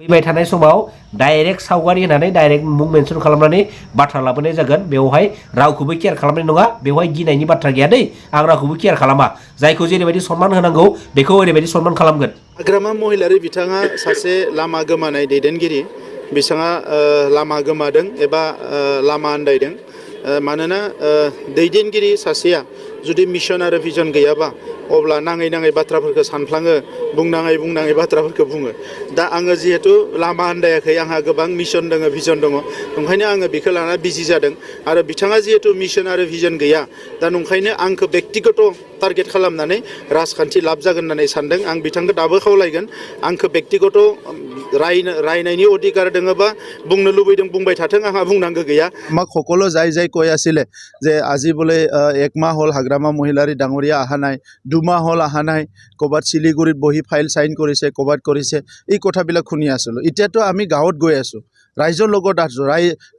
फैबाय थानाय समाव डाइरेक्ट सावगारि होनानै डाइरेक्ट मुं मेनसन खालामनानै बाथ्रा लाबोनाय जागोन बेवहाय रावखौबो केयार खालामनाय नङा बेवहाय गिनायनि बाथ्रा गैया दै आं रावखौबो केयार खालामा जायखौ जेरैबायदि सनमान होनांगौ बेखौ ओरैबायदि सनमान खालामगोन हाग्रामा महिलारि बिथाङा सासे लामा गोमानाय दैदेनगिरि बिथाङा लामा गोमादों एबा लामा आन्दायदों मानोना दैदेनगिरि सासेया जुदि मिशन आरो भिजन गैयाबा अब्ला नाङै नाङै बाथ्राफोरखौ सानफ्लाङो बुंनाङै बाथ्राफोरखौ बुङो दा आङो जिहेतु लामा आन्दायाखै आंहा गोबां मिशन दङ भिजन दङ ओंखायनो आङो बेखौ लाना बिजि जादों आरो बिथाङा जिहेतु मिशन आरो भिजन गैया दा नंखायनो आंखौ बेक्तिगत टारगेट खालामनानै राजखान्थि लाब जागोन होननानै सानदों आं बिथांखौ दाबो खावलायगोन आंखौ बेक्तिगत रायनायनि अधिकार दङबा बुंनो लुबैदों बुंबाय थाथों आंहा बुंनांगौ गैया আমাক সকলো যাই কৈ আছিলে যে আজি বোলে একমাহ হল হাগ্ৰামা মহিলাৰী ডাঙৰীয়া অহা নাই দুমাহ হল অহা নাই ক'ৰবাত শিলিগুৰিত বহি ফাইল সাইন কৰিছে ক'ৰবাত কৰিছে এই কথাবিলাক শুনি আছিলোঁ এতিয়াতো আমি গাঁৱত গৈ আছোঁ ৰাইজৰ লগত আছোঁ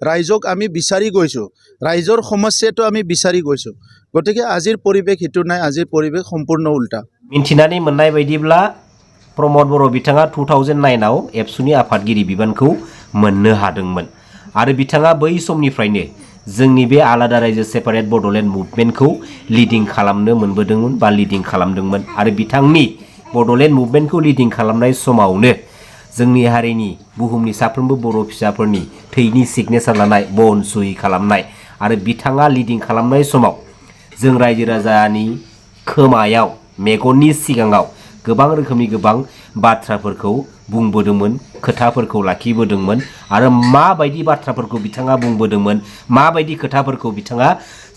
ৰাইজক আমি বিচাৰি গৈছোঁ ৰাইজৰ সমস্যাটো আমি বিচাৰি গৈছোঁ গতিকে আজিৰ পৰিৱেশ সেইটো নাই আজিৰ পৰিৱেশ সম্পূৰ্ণ উল্টা मिन्थिनानै मोननाय बायदिब्ला प्रमद बर' बिथाङा 2009 आव एबसुनि आफादगिरि बिबानखौ मोननो हादोंमोन आरो बिथाङा बै समनिफ्रायनो जोंनि बे आलादा रायजो सेपारेट बड'लेण्ड मुभमेन्टखौ लिडिं खालामनो मोनबोदोंमोन बा लिडिं खालामदोंमोन आरो बिथांनि बड'लेण्ड मुभमेन्टखौ लिडिं खालामनाय समावनो जोंनि हारिनि बुहुमनि साफ्रोमबो बर' फिसाफोरनि थैनि सिगनेचार लानाय बन सुहि खालामनाय आरो बिथाङा लिडिं खालामनाय समाव जों रायजो राजानि खोमायाव मेगननि सिगाङाव गोबां रोखोमनि गोबां बाथ्राफोरखौ बुंबोदोंमोन खोथाफोरखौ लाखिबोदोंमोन आरो माबायदि बाथ्राफोरखौ बिथाङा बुंबोदोंमोन माबायदि खोथाफोरखौ बिथाङा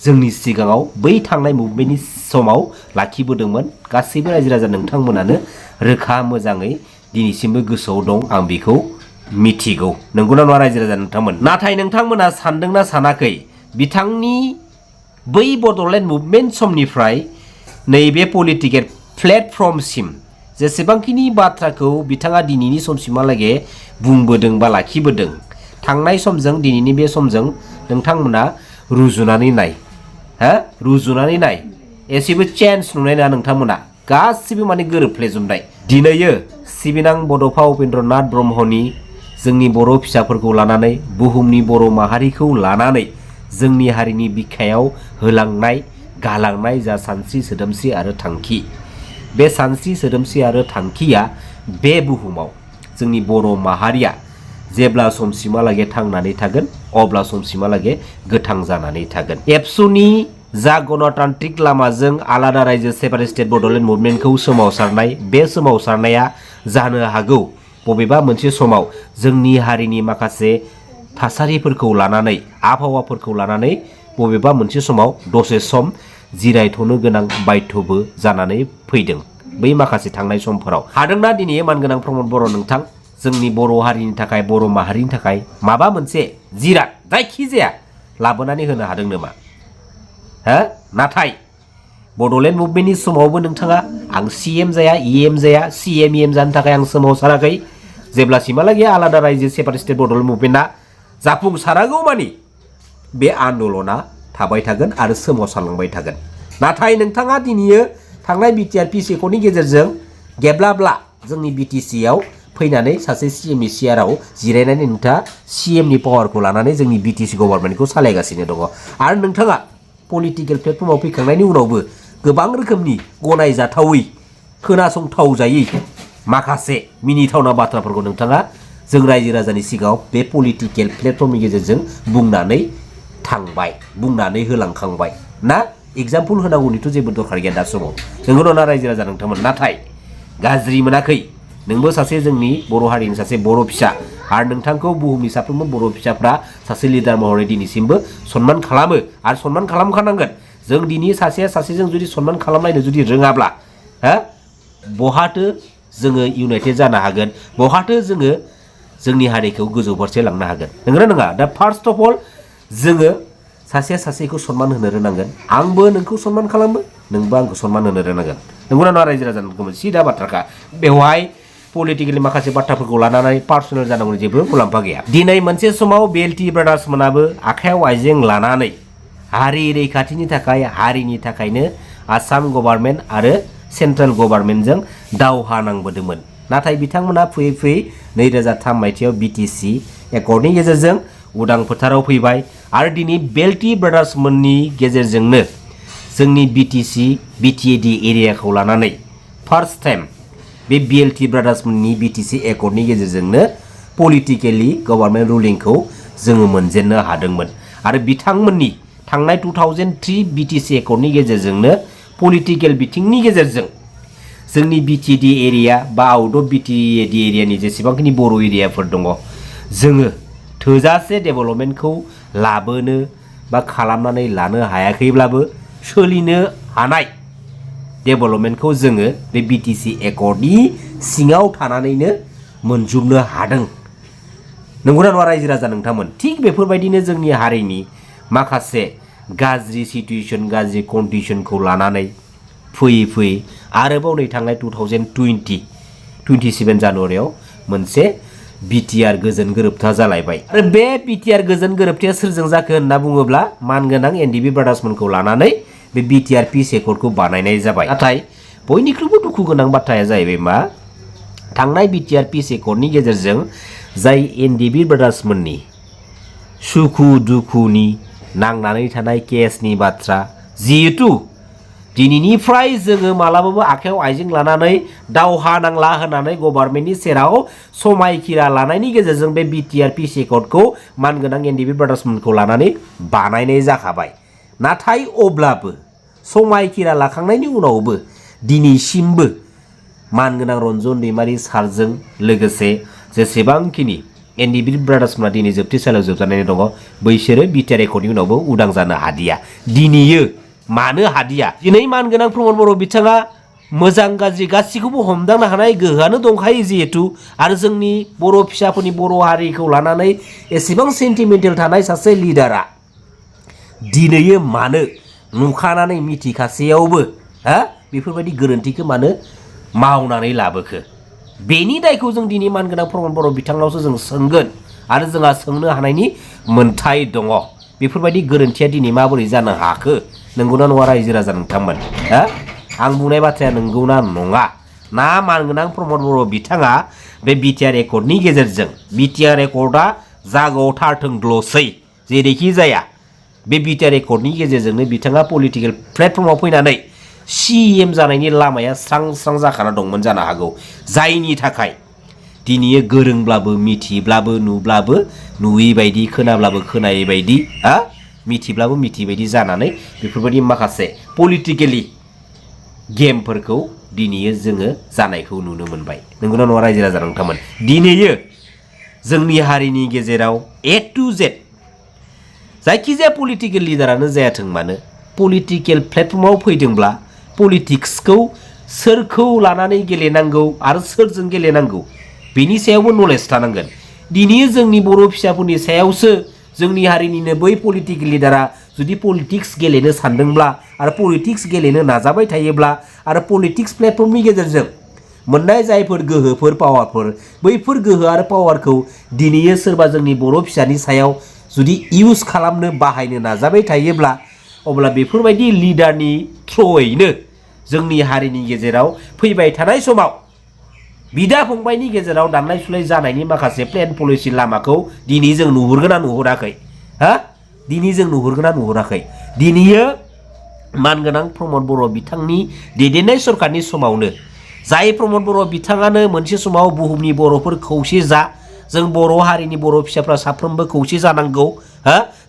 जोंनि सिगाङाव बै थांनाय मुभमेन्टनि समाव लाखिबोदोंमोन गासैबो रायजो राजा नोंथांमोनानो रोखा मोजाङै दिनैसिमबो गोसोआव दं आं बेखौ मिथिगौ नंगौना नङा रायजो राजा नोंथांमोन नाथाय नोंथांमोना सानदोंना सानाखै बिथांनि बै बड'लेण्ड मुभमेन्ट समनिफ्राय नैबे पलिटिकेल प्लेटफर्मसिम जेसेबांखिनि बाथ्राखौ बिथाङा दिनैनि समसिमहालागै बुंबोदों बा लाखिबोदों थांनाय समजों दिनैनि बे समजों नोंथांमोना रुजुनानै नाय एसेबो चेन्ज नुनाय नङा नोंथांमोना गासिबो माने गोरोबफ्लेजोबनाय दिनैयो सिबिनां बड'फा उपेन्द्रनाथ ब्रह्मनि जोंनि बर' फिसाफोरखौ लानानै बुहुमनि बर' माहारिखौ लानानै जोंनि हारिनि बिखायाव होलांनाय गालांनाय जा सानस्रि सोदोमस्रि आरो थांखि बे सानस्रि सोदोमस्रि आरो थांखिया बे बुहुमाव जोंनि बर' माहारिया जेब्ला समसिमहालागै थांनानै थागोन अब्ला समसिमहालागै गोथां जानानै थागोन एबसुनि जा गणतान्त्रिक लामाजों आलादा रायजो सेपारेट स्टेट बड'लेण्ड मुभमेन्टखौ सोमावसारनाय बे सोमावसारनाया जानो हागौ बबेबा मोनसे समाव जोंनि हारिनि माखासे थासारिफोरखौ लानानै आबहावाफोरखौ लानानै बबेबा मोनसे समाव दसे सम जिरायथ'नो गोनां बाध्यबो जानानै फैदों बै माखासे थांनाय समफोराव हादोंना दिनै मानगोनां प्रमद बर' नोंथां जोंनि बर' हारिनि थाखाय बर' माहारिनि थाखाय माबा मोनसे जिराद जायखिजाया लाबोनानै होनो हादों नामा नाथाय बड'लेण्ड मुभमेन्टनि समावबो नोंथाङा आं CEM जाया EM जाया CEM EM जानो थाखाय आं सोमावसाराखै जेब्लासिमहालागै आलादा रायजो सेपारेट स्टेट बड'लेण्ड मुभमेन्टआ जाफुंसारागौ मानि बे आन्दलना थाबाय थागोन आरो सोमावसारलांबाय थागोन नाथाय नोंथाङा दिनैयो थांनाय BTR सेख'नि गेजेरजों गेब्लाब्ला जोंनि BTC आव फैनानै सासे CM नि सियाराव जिरायनानै नोंथाङा CM नि पावारखौ लानानै जोंनि BTC गभर्नमेन्टखौ सालायगासिनो दङ आरो नोंथाङा पलिटिकेल प्लेटफर्माव फैखांनायनि उनावबो गोबां रोखोमनि गनायजाथावै खोनासंथाव जायै माखासे मिनिथावना बाथ्राफोरखौ नोंथाङा जों रायजो राजानि सिगाङाव बे पलिटिकेल प्लेटफर्मनि गेजेरजों बुंनानै थांबाय बुंनानै होलांखांबाय ना एग्जाम्पल होनांगौनिथ' जेबो दरखार गैया दा समाव नंगौ नङा रायजो राजा नोंथांमोन नाथाय गाज्रि मोनाखै नोंबो सासे जोंनि बर' हारिनि सासे बर' फिसा आरो नोंथांखौ बुहुमनि साफ्रोमबो बर' फिसाफ्रा सासे लिडार महरै दिनैसिमबो सनमान खालामो आरो सनमान खालामखानांगोन जों दिनै सासेया सासेजों जुदि सनमान खालामलायनो जुदि रोङाब्ला बहाथो जोङो इउनाइटेड जानो हागोन बहाथो जोङो जोंनि हारिखौ गोजौ फारसे लांनो हागोन नंगौना नङा दा फार्स्ट अफ अल जोङो सासेया सासेखौ सनमान होनो रोंनांगोन आंबो नोंखौ सनमान खालामो नोंबो आंखौ सनमान होनो रोंनांगोन नंगौना नङा रायजो राजा नोंखौ सिदा बाथ्राखा बेवहाय पलिटिकेलि माखासे बाथ्राफोरखौ लानानै पार्सनेल जानांगौनि जेबो मुलाम्फा गैया दिनै मोनसे समाव BLT ब्रादार्स मोनाबो आखायाव आइजें लानानै हारि रैखाथिनि थाखाय हारिनि थाखायनो आसाम गभर्नमेन्ट आरो सेन्ट्रेल गभर्नमेन्टजों दावहा नांबोदोंमोन नाथाय बिथांमोना फैयै फैयै 2003 मायथाइयाव BTC एकर्डनि गेजेरजों उदां फोथाराव फैबाय आरो दिनै बेल्टी ब्रादार्समोननि गेजेरजोंनो जोंनि BTAD एरियाखौ लानानै फार्स्ट टाइम बे BLT ब्रादार्समोननि BTC एकर्डनि गेजेरजोंनो पलिटिकेलि गभर्नमेन्ट रुलिंखौ जोङो मोनजेननो हादोंमोन आरो बिथांमोननि थांनाय 2003 BTC एकर्डनि गेजेरजोंनो पलिटिकेल बिथिंनि गेजेरजों जोंनि BTAD एरिया बा आउट अफ BTAD एरियानि जेसेबांखिनि बर' एरियाफोर दङ जोङो थोजासे डेभेलपमेन्टखौ लाबोनो बा खालामनानै लानो हायाखैब्लाबो सोलिनो हानाय डेभेलपमेन्टखौ जोङो बे BTC एकर्डनि सिङाव थानानैनो मोनजोबनो हादों। नंगौना नङा रायजो राजा नोंथांमोन? थिग बेफोरबायदिनो जोंनि हारिनि माखासे गाज्रि सिटुएसन गाज्रि कन्डिशनखौ लानानै फैयै फैयै आरोबाव नै थांनाय 27 जानुवारियाव मोनसे BTR गोजोन गोरोबथा जालायबाय आरो बे BTR गोजोन गोरोबथाया सोरजों जाखो होनना बुङोब्ला मानगोनां NDB ब्रादार्समोनखौ लानानै बे BTR पिस एकर्डखौ बानायनाय जाबाय। नाथाय बयनिख्रुइबो दुखु गोनां बाथ्राया जाहैबाय मा थांनाय BTR पिस एकर्डनि गेजेरजों जाय NDB ब्रादार्समोननि सुखु दुखुनि नांनानै थानाय केसनि बाथ्रा जिहेतु दिनैनिफ्राय जोङो मालाबाबो आखायाव आइजें लानानै दावहा नांला होननानै गभर्नमेन्टनि सेराव समायखिरा लानायनि गेजेरजों बे BTR पिस एकर्डखौ मानगोनां NDB ब्रादार्समोनखौ लानानै बानायनाय जाखाबाय। नाथाय अब्लाबो समायखिरा लाखांनायनि उनावबो दिनैसिमबो मानगोनां रन्जन दैमारि सारजों लोगोसे जेसेबांखिनि NDB ब्रादार्समोना दिनै जोबथेसालियाव जोबजानानै दङ बैसोरो BTR एकर्डनि उनावबो उदां जानो हादिया। दिनैयो मानो हादिया? दिनै मानगोनां प्रमद बर' बिथाङा मोजां गाज्रि गासिखौबो हमदांनो हानाय गोहोआनो दंखायो जिहेतु आरो जोंनि बर' फिसाफोरनि बर' हारिखौ लानानै एसेबां सेन्टिमेन्टेल थानाय सासे लिडारा दिनैयो मानो नुखानानै मिथिखासेयावबो बेफोरबायदि गोरोन्थिखौ मानो मावनानै लाबोखो? बेनि दायखौ जों दिनै मानगोनां प्रमद बर' बिथांनावसो जों सोंगोन आरो जोंहा सोंनो हानायनि मोन्थाय दङ। बेफोरबायदि गोरोन्थिया दिनै माबोरै जानो हाखो? नंगौना नङा रायजो राजा नोंथांमोन? आं बुंनाय बाथ्राया नंगौना नङा? ना मानगोनां प्रमद बर' बिथाङा बे BTR एकर्डनि गेजेरजों BTR एकर्डआ जागायाव थारथोंल'सै जेरैखि जाया बे BTR एकर्डनि गेजेरजोंनो बिथाङा पलिटिकेल प्लेटफर्माव फैनानै CEM जानायनि लामाया स्रां स्रां जाखाना दंमोन जानो हागौ जायनि थाखाय दिनै गोरोंब्लाबो मिथिब्लाबो नुब्लाबो नुयै बायदि खोनाब्लाबो खोनायै बायदि मिथिब्लाबो मिथियै बायदि जानानै बेफोरबायदि माखासे पलिटिकेलि गेमफोरखौ दिनैयो जोङो जानायखौ नुनो मोनबाय। नंगौना नङा रायजो राजा नोंथांमोन? दिनैयो जोंनि हारिनि गेजेराव A to Z जायखिजाया पलिटिकेल लिडारानो जायाथों मानो पलिटिकेल प्लेटफर्माव फैदोंब्ला पलिटिक्सखौ सोरखौ लानानै गेलेनांगौ आरो सोरजों गेलेनांगौ बेनि सायावबो नलेज थानांगोन। दिनै जोंनि बर' फिसाफोरनि सायावसो जोंनि हारिनिनो बै पलिटिकेल लिडारा जुदि पलिटिक्स गेलेनो सानदोंब्ला आरो पलिटिक्स गेलेनो नाजाबाय थायोब्ला आरो पलिटिक्स प्लेटफर्मनि गेजेरजों मोननाय जायफोर गोहोफोर पावारफोर बैफोर गोहो आरो पावारखौ दिनैयो सोरबा जोंनि बर' फिसानि सायाव जुदि इउज खालामनो बाहायनो नाजाबाय थायोब्ला अब्ला बेफोरबायदि लिडारनि थ्रुयैनो जोंनि हारिनि गेजेराव फैबाय थानाय समाव बिदा फंबायनि गेजेराव दानलाय सुलाय जानायनि माखासे प्लेन पलिसि लामाखौ दिनै जों नुहुरगोना नुहुराखै? दिनै जों नुहुरगोना नुहुराखै? दिनैयो मानगोनां प्रमद बर' बिथांनि दैदेननाय सरकारनि समावनो जाय प्रमद बर' बिथाङानो मोनसे समाव बुहुमनि बर'फोर खौसे जा जों बर' हारिनि बर' फिसाफ्रा साफ्रोमबो खौसे जानांगौ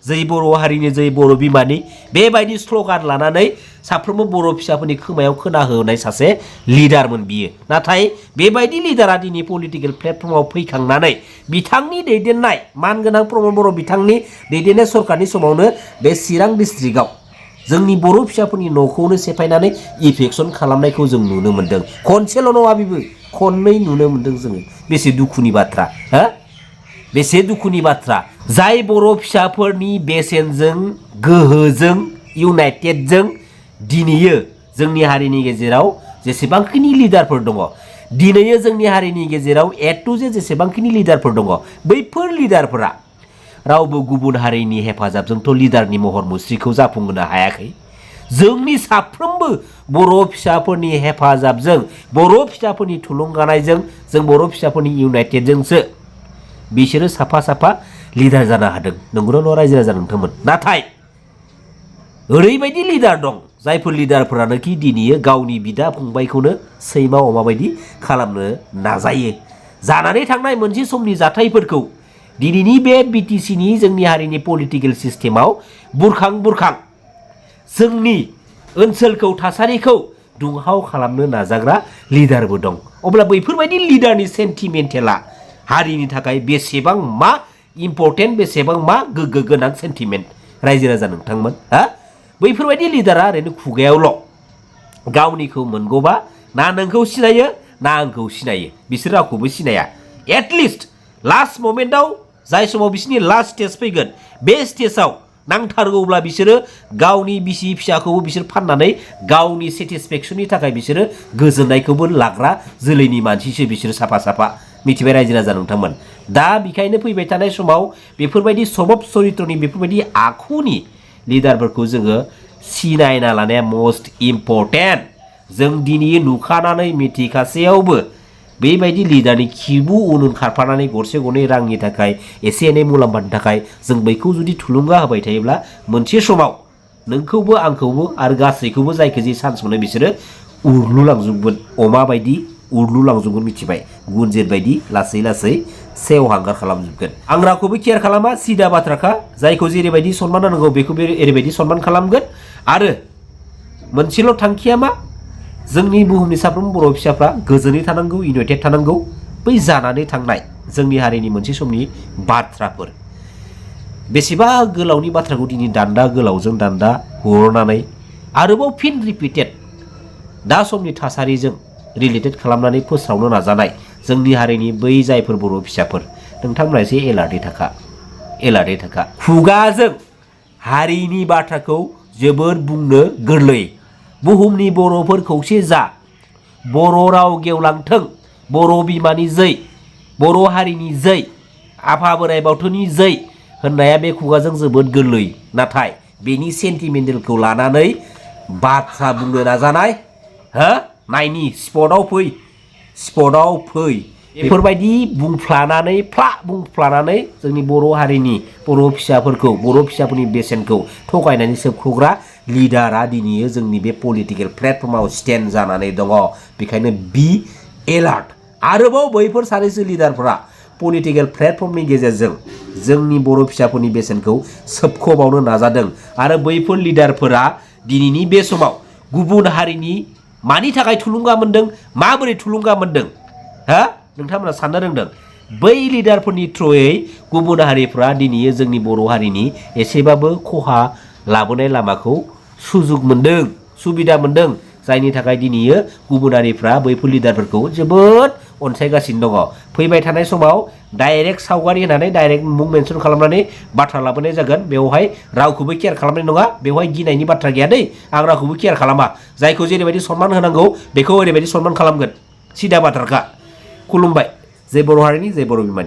जै बर' हारिनि जै बर' बिमानि बेबायदि स्ल'गान लानानै साफ्रोमबो बर' फिसाफोरनि खोमायाव खोनाहोनाय सासे लिडारमोन बियो। नाथाय बेबायदि लिडारा दिनै पलिटिकेल प्लेटफर्माव फैखांनानै बिथांनि दैदेननाय मानगोनां प्रमद बर' बिथांनि दैदेननाय सरकारनि समावनो बे चिरां डिस्ट्रिक्टआव जोंनि बर' फिसाफोरनि न'खौनो सेफायनानै इफेक्सन खालामनायखौ जों नुनो मोन्दों। खनसेल' नङा बेबो खननै नुनो मोन्दों जोङो। बेसे दुखुनि बाथ्रा बेसे दुखुनि बाथ्रा जाय बर' फिसाफोरनि बेसेनजों गोहोजों इउनाइटेडजों दिनैयो जोंनि हारिनि गेजेराव जेसेबांखिनि लिडारफोर दङ दिनैयो जोंनि हारिनि गेजेराव A to Z जेसेबांखिनि लिडारफोर दङ बैफोर लिडारफोरा रावबो गुबुन हारिनि हेफाजाबजोंथ' लिडारनि महर मुस्रिखौ जाफुंहोनो हायाखै। जोंनि साफ्रोमबो बर' फिसाफोरनि हेफाजाबजों बर' फिसाफोरनि थुलुंगानायजों जों बर' फिसाफोरनि इउनाइटेडजोंसो बिसोरो साफा साफा लिडार जानो हादों। नंगौना नङा रायजो राजा नोंथांमोन? नाथाय ओरैबायदि लिडार दं जायफोर लिडारफोरानोखि दिनै गावनि बिदा फंबायखौनो सैमा अमा बायदि खालामनो नाजायो। जानानै थांनाय मोनसे समनि जाथायफोरखौ दिनैनि बे बिटिसिनि जोंनि हारिनि पलिटिकेल सिस्टेमाव बुरखां बुरखां जोंनि ओनसोलखौ थासारिखौ दुंहाव खालामनो नाजाग्रा लिडारबो दं। अब्ला बैफोरबायदि लिडारनि सेन्टिमेन्टेला हारिनि थाखाय बेसेबां मा इम्परटेन्ट, बेसेबां मा गोग्गो गोनां सेन्टिमेन्ट रायजो राजा नोंथांमोन हा? बैफोरबायदि लिडारा ओरैनो खुगायावल' गावनिखौ मोनगौबा ना नोंखौ सिनायो ना आंखौ सिनायो, बिसोर रावखौबो सिनाया। एटलिस्ट लास्ट मोमेन्टआव जाय समाव बिसोरनि लास्ट स्टेज फैगोन बे स्टेजाव नांथारगौब्ला बिसोरो गावनि बिसि फिसाखौबो बिसोर फाननानै गावनि सेटिसफेक्सननि थाखाय बिसोरो गोजोननायखौबो लाग्रा जोलैनि मानसिसो बिसोरो साफा साफा। मिथिबाय रायजो राजा नोंथांमोन? दा बेखायनो फैबाय थानाय समाव बेफोरबायदि सबब चरित्रनि बेफोरबायदि आखुनि लिडारफोरखौ जोङो सिनायना लानाया मस्ट इम्परटेन्ट। जों दिनै नुखानानै मिथिखासेयावबो बेबायदि लिडारनि खिबु उन खारफानानै गरसे गरनै रांनि थाखाय एसे एनै मुलाम्फानि थाखाय जों बैखौ जुदि थुलुंगा होबाय थायोब्ला मोनसे समाव नोंखौबो आंखौबो आरो गासैखौबो जायखौ जि चान्स मोनो बिसोरो उरलुलांजोबगोन, अमा बायदि उरलुलांजोबगोन। मिथिबाय? गुनजेर बायदि लासै लासै सेवहांगार खालामजोबगोन। आं रावखौबो केयार खालामा, सिदा बाथ्राखा। जायखौ जेरैबायदि सनमान होनांगौ बेखौ ओरैबायदि सनमान खालामगोन। आरो मोनसेल' थांखिया मा? जोंनि बुहुमनि साफ्रोमबो बर' फिसाफ्रा गोजोनै थानांगौ, इउनाइटेड थानांगौ। बै जानानै थांनाय जोंनि हारिनि मोनसे समनि बाथ्राफोर, बेसेबा गोलावनि बाथ्राखौ दिनै दान्दा गोलावजों दान्दा हरनानै आरोबाव फिन रिपिटेड दा समनि थासारिजों रिलेटेड खालामनानै फोस्रावनो नाजानाय जोंनि हारिनि बै जायफोर बर' फिसाफोर, नोंथांमोना एसे एलार्टै थाखा, एलार्टै थाखा। खुगाजों हारिनि बाथ्राखौ जोबोर बुंनो गोरलै। बुहुमनि बर'फोर खौसे जा, बर' राव गेवलांथों, बर' बिमानि जै, बर' हारिनि जै, आफा बोराइ बाथौनि जै होननाया बे खुगाजों जोबोद गोरलै। नाथाय बेनि सेन्टिमेन्टेलखौ लानानै बाथ्रा बुंनो नाजानाय, हो नायनि स्पटआव फै, स्पटआव फै। बेफोरबायदि बुंफ्लानानै जोंनि बर' हारिनि बर' फिसाफोरखौ, बर' फिसाफोरनि बेसेनखौ थगायनानै सोबख'ग्रा लिडारा दिनै जोंनि बे पलिटिकेल प्लेटफर्माव स्टेन्ड जानानै दङ। बेखायनो बि एलार्ट। आरोबाव बैफोर सानैसो लिडारफोरा पलिटिकेल प्लेटफर्मनि गेजेरजों जोंनि बर' फिसाफोरनि बेसेनखौ सोबख'बावनो नाजादों। आरो बैफोर लिडारफोरा दिनैनि बे समाव गुबुन हारिनि मानि थाखाय थुलुंगा मोन्दों, माबोरै थुलुंगा मोन्दों, हा नोंथांमोना साननो रोंदों? बै लिडारफोरनि थ्रुयै गुबुन हारिफ्रा दिनै जोंनि बर' हारिनि एसेबाबो खहा लाबोनाय लामाखौ सुजुग मोन्दों, सुबिदा मोन्दों। जायनि थाखाय दिनै गुबुन हारिफ्रा बैफोर लिडारफोरखौ जोबोद अनसायगासिनो दङ। फैबाय थानाय समाव डाइरेक्ट सावगारि होनानै डाइरेक्ट मुं मेनसन खालामनानै बाथ्रा लाबोनाय जागोन। बेवहाय रावखौबो केयार खालामनाय नङा, बेवहाय गिनायनि बाथ्रा गैया दै। आं रावखौबो केयार खालामा। जायखौ जेरैबायदि सनमान होनांगौ बेखौ ओरैबायदि सनमान खालामगोन। सिदा बाथ्राखा। खुलुमबाय। जय बर' हारिनि, जय बर' बिमानि।